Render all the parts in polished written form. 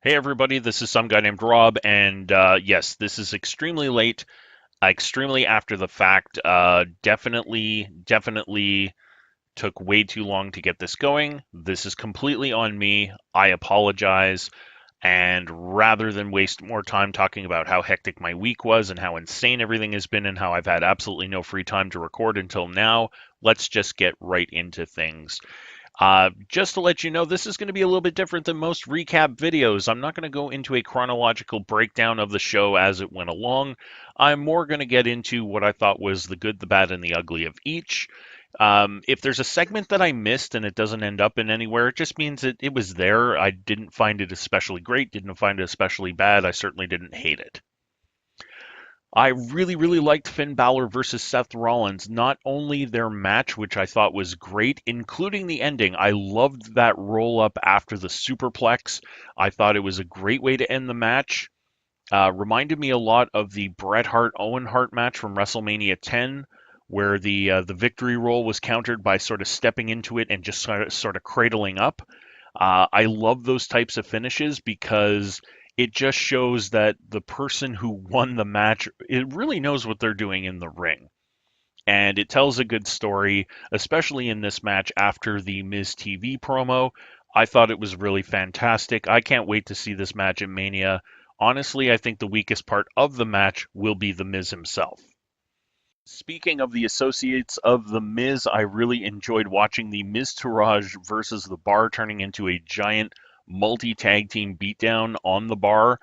Hey everybody, this is some guy named Rob, and yes, this is extremely late, extremely after the fact. Definitely took way too long to get this going. This is completely on me. I apologize. And rather than waste more time talking about how hectic my week was and how insane everything has been and how I've had absolutely no free time to record until now, let's just get right into things. Just to let you know, this is going to be a little bit different than most recap videos. I'm not going to go into a chronological breakdown of the show as it went along. I'm more going to get into what I thought was the good, the bad, and the ugly of each. If there's a segment that I missed and it doesn't end up in anywhere, it just means it was there. I didn't find it especially great, didn't find it especially bad. I certainly didn't hate it. I really liked Finn Balor versus Seth Rollins. Not only their match, which I thought was great, including the ending. I loved that roll up after the superplex. I thought it was a great way to end the match. Reminded me a lot of the Bret Hart Owen Hart match from WrestleMania 10, where the victory roll was countered by sort of stepping into it and just sort of cradling up. I love those types of finishes because it just shows that the person who won the match, it really knows what they're doing in the ring. And it tells a good story, especially in this match after the Miz TV promo. I thought it was really fantastic. I can't wait to see this match at Mania. Honestly, I think the weakest part of the match will be the Miz himself. Speaking of the associates of The Miz, I really enjoyed watching the Miz Taraj versus the Bar turning into a giant multi-tag team beatdown on the Bar,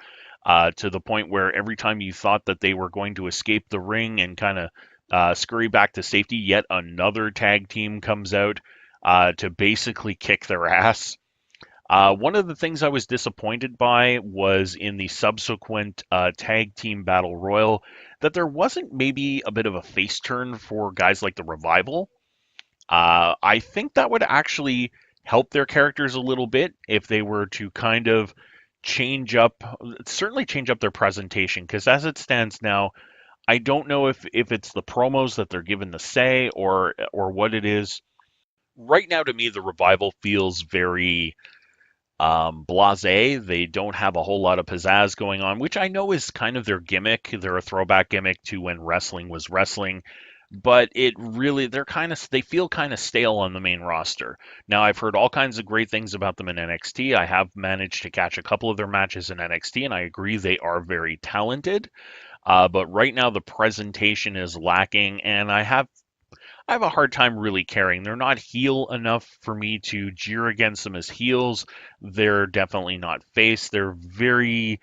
to the point where every time you thought that they were going to escape the ring and kind of scurry back to safety, yet another tag team comes out to basically kick their ass. One of the things I was disappointed by was in the subsequent tag team battle royal that there wasn't maybe a bit of a face turn for guys like the Revival. I think that would actually help their characters a little bit if they were to kind of change up, certainly change up their presentation. Because as it stands now, I don't know if it's the promos that they're given to say or what it is. Right now, to me, the Revival feels very blasé. They don't have a whole lot of pizzazz going on, which I know is kind of their gimmick. They're a throwback gimmick to when wrestling was wrestling, but it really they feel kind of stale on the main roster. Now I've heard all kinds of great things about them in NXT. I have managed to catch a couple of their matches in NXT, and I agree they are very talented. But right now the presentation is lacking, and I have a hard time really caring. They're not heel enough for me to jeer against them as heels. They're definitely not face. They're very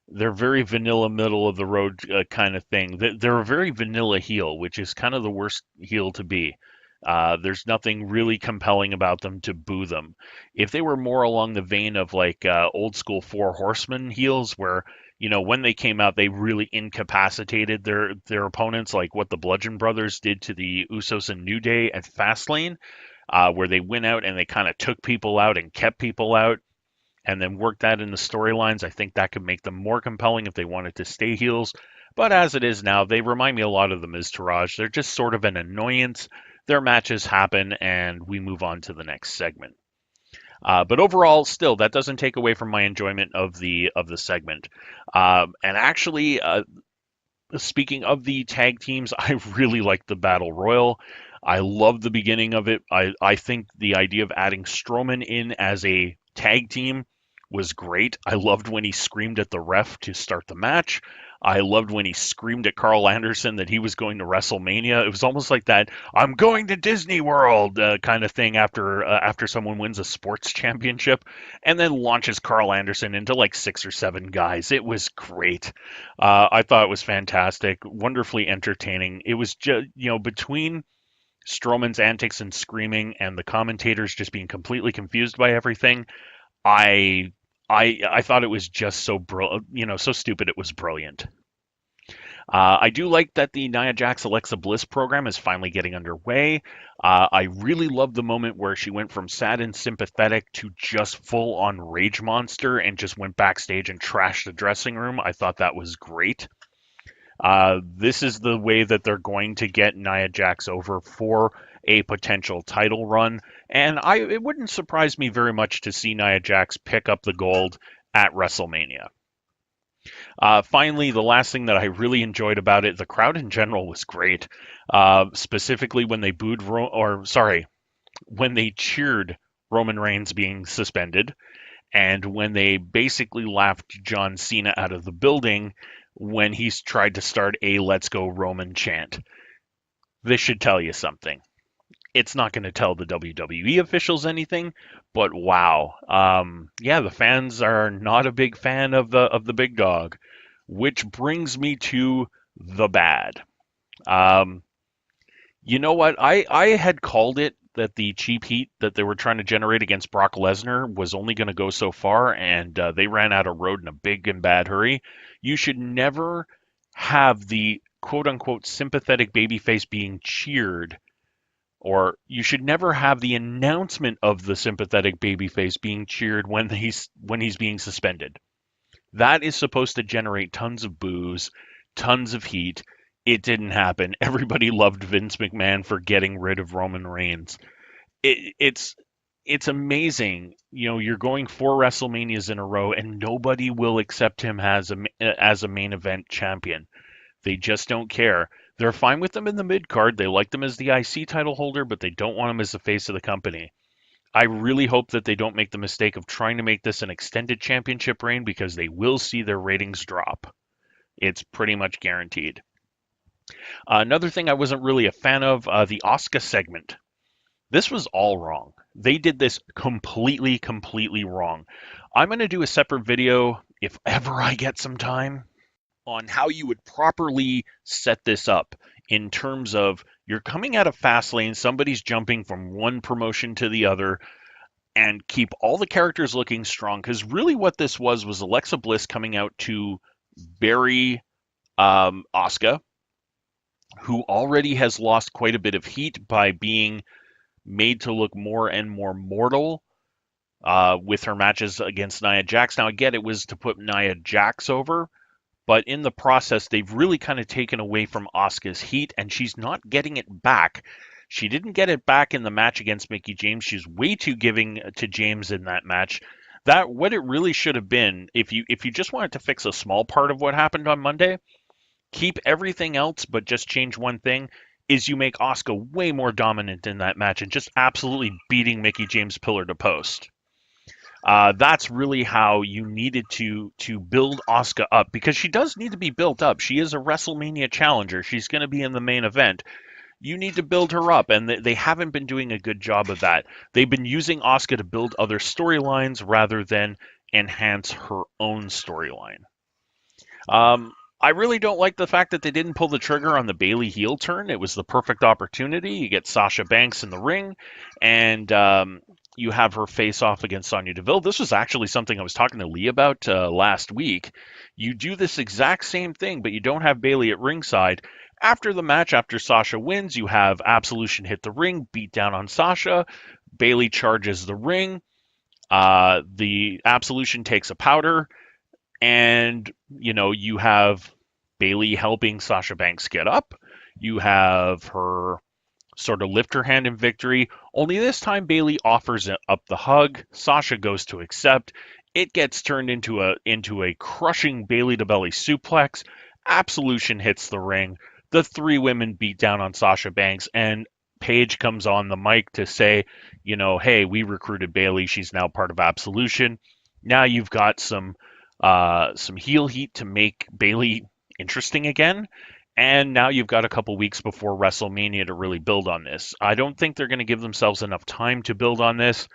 vanilla, middle of the road kind of thing. They're a very vanilla heel, which is kind of the worst heel to be. There's nothing really compelling about them to boo them. If they were more along the vein of like old school Four Horsemen heels, where when they came out, they really incapacitated their opponents, like what the Bludgeon Brothers did to the Usos and New Day at Fastlane, where they went out and they kind of took people out and kept people out and then work that in the storylines. I think that could make them more compelling if they wanted to stay heels. But as it is now, they remind me a lot of the Miz Taraj. They're just sort of an annoyance. Their matches happen, and we move on to the next segment. But overall, still, that doesn't take away from my enjoyment of the segment. And actually, speaking of the tag teams, I really like the Battle Royal. I love the beginning of it. I think the idea of adding Strowman in as a tag team was great. I loved when he screamed at the ref to start the match. I loved when he screamed at Carl Anderson that he was going to WrestleMania. It was almost like that "I'm going to Disney World" kind of thing after someone wins a sports championship, and then launches Carl Anderson into like 6 or 7 guys. It was great. I thought it was fantastic, wonderfully entertaining. It was just between Strowman's antics and screaming and the commentators just being completely confused by everything. I I thought it was just so stupid it was brilliant. I do like that the Nia Jax Alexa Bliss program is finally getting underway. I really love the moment where she went from sad and sympathetic to just full on rage monster and just went backstage and trashed the dressing room. I thought that was great. This is the way that they're going to get Nia Jax over for a potential title run, and it wouldn't surprise me very much to see Nia Jax pick up the gold at WrestleMania. Finally, the last thing that I really enjoyed about it, the crowd in general was great. Specifically when they when they cheered Roman Reigns being suspended, and when they basically laughed John Cena out of the building when he's tried to start a "Let's Go Roman" chant. This should tell you something. It's not going to tell the WWE officials anything, but wow, yeah, the fans are not a big fan of the big dog, which brings me to the bad. Um, you know what? I had called it that the cheap heat that they were trying to generate against Brock Lesnar was only going to go so far, and they ran out of road in a big and bad hurry. You should never have the quote unquote sympathetic babyface being cheered, or you should never have the announcement of the sympathetic babyface being cheered when he's being suspended. That is supposed to generate tons of boos, tons of heat. It didn't happen. Everybody loved Vince McMahon for getting rid of Roman Reigns. It's amazing. You know, you're going 4 WrestleManias in a row, and nobody will accept him as a main event champion. They just don't care. They're fine with them in the mid card. They like them as the IC title holder, but they don't want him as the face of the company. I really hope that they don't make the mistake of trying to make this an extended championship reign, because they will see their ratings drop. It's pretty much guaranteed. Another thing I wasn't really a fan of, the Asuka segment. This was all wrong. They did this completely wrong. I'm going to do a separate video, if ever I get some time, on how you would properly set this up in terms of you're coming out of Fastlane, somebody's jumping from one promotion to the other, and keep all the characters looking strong. Because really what this was Alexa Bliss coming out to bury Asuka, who already has lost quite a bit of heat by being made to look more and more mortal with her matches against Nia Jax. Now, again, it was to put Nia Jax over, but in the process, they've really kind of taken away from Asuka's heat, and she's not getting it back. She didn't get it back in the match against Mickie James. She's way too giving to James in that match. That what it really should have been, if you just wanted to fix a small part of what happened on Monday, keep everything else but just change one thing, is you make Asuka way more dominant in that match and just absolutely beating Mickie James pillar to post. That's really how you needed to build Asuka up, because she does need to be built up. She is a WrestleMania challenger. She's going to be in the main event. You need to build her up, and they haven't been doing a good job of that. They've been using Asuka to build other storylines rather than enhance her own storyline. I really don't like the fact that they didn't pull the trigger on the Bayley heel turn. It was the perfect opportunity. You get Sasha Banks in the ring, and you have her face off against Sonya Deville. This was actually something I was talking to Lee about last week. You do this exact same thing, but you don't have Bayley at ringside. After the match, after Sasha wins, you have Absolution hit the ring, beat down on Sasha. Bayley charges the ring. The Absolution takes a powder, and you have Bayley helping Sasha Banks get up. You have her sort of lift her hand in victory. Only this time Bayley offers up the hug. Sasha goes to accept. It gets turned into a crushing Bayley to belly suplex. Absolution hits the ring. The three women beat down on Sasha Banks, and Paige comes on the mic to say, hey, we recruited Bayley. She's now part of Absolution. Now you've got some heel heat to make Bayley interesting again. And now you've got a couple weeks before WrestleMania to really build on this. I don't think they're going to give themselves enough time to build on this,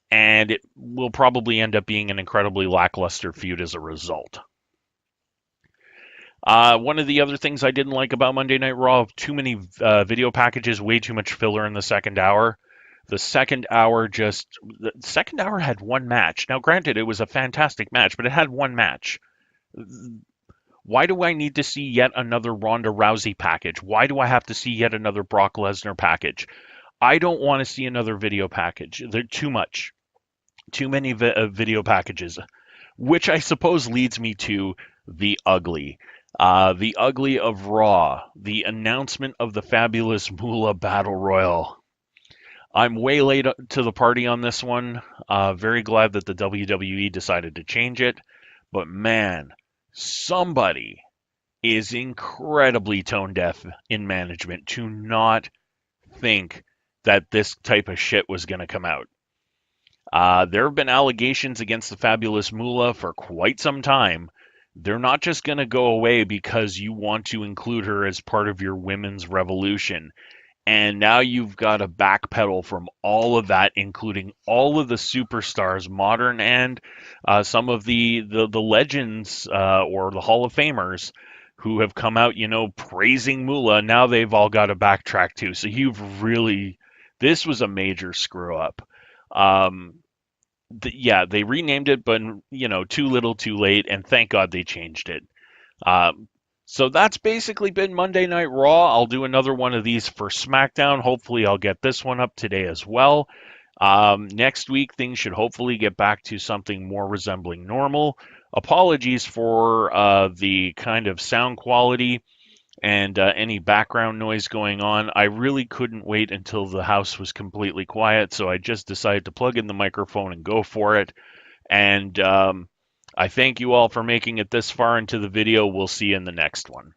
and it will probably end up being an incredibly lackluster feud as a result. One of the other things I didn't like about Monday Night Raw, too many video packages, way too much filler in the second hour. The second hour had one match. Now, granted, it was a fantastic match, but it had one match. Why do I need to see yet another Ronda Rousey package? Why do I have to see yet another Brock Lesnar package? I don't want to see another video package. They're too much. Too many video packages, which I suppose leads me to the ugly. The ugly of Raw, the announcement of the Fabulous Moolah Battle Royal. I'm way late to the party on this one. Very glad that the WWE decided to change it. But man, somebody is incredibly tone deaf in management to not think that this type of shit was going to come out. There have been allegations against the Fabulous Moolah for quite some time. They're not just going to go away because you want to include her as part of your women's revolution. And now you've got to backpedal from all of that, including all of the superstars, modern and some of the legends or the Hall of Famers who have come out, praising Moolah. Now they've all got to backtrack too. So this was a major screw up. Um, yeah, they renamed it, but too little, too late, and thank God they changed it. Um, so that's basically been Monday Night Raw. I'll do another one of these for SmackDown. Hopefully, I'll get this one up today as well. Next week, things should hopefully get back to something more resembling normal. Apologies for the kind of sound quality and any background noise going on. I really couldn't wait until the house was completely quiet, so I just decided to plug in the microphone and go for it. And I thank you all for making it this far into the video. We'll see you in the next one.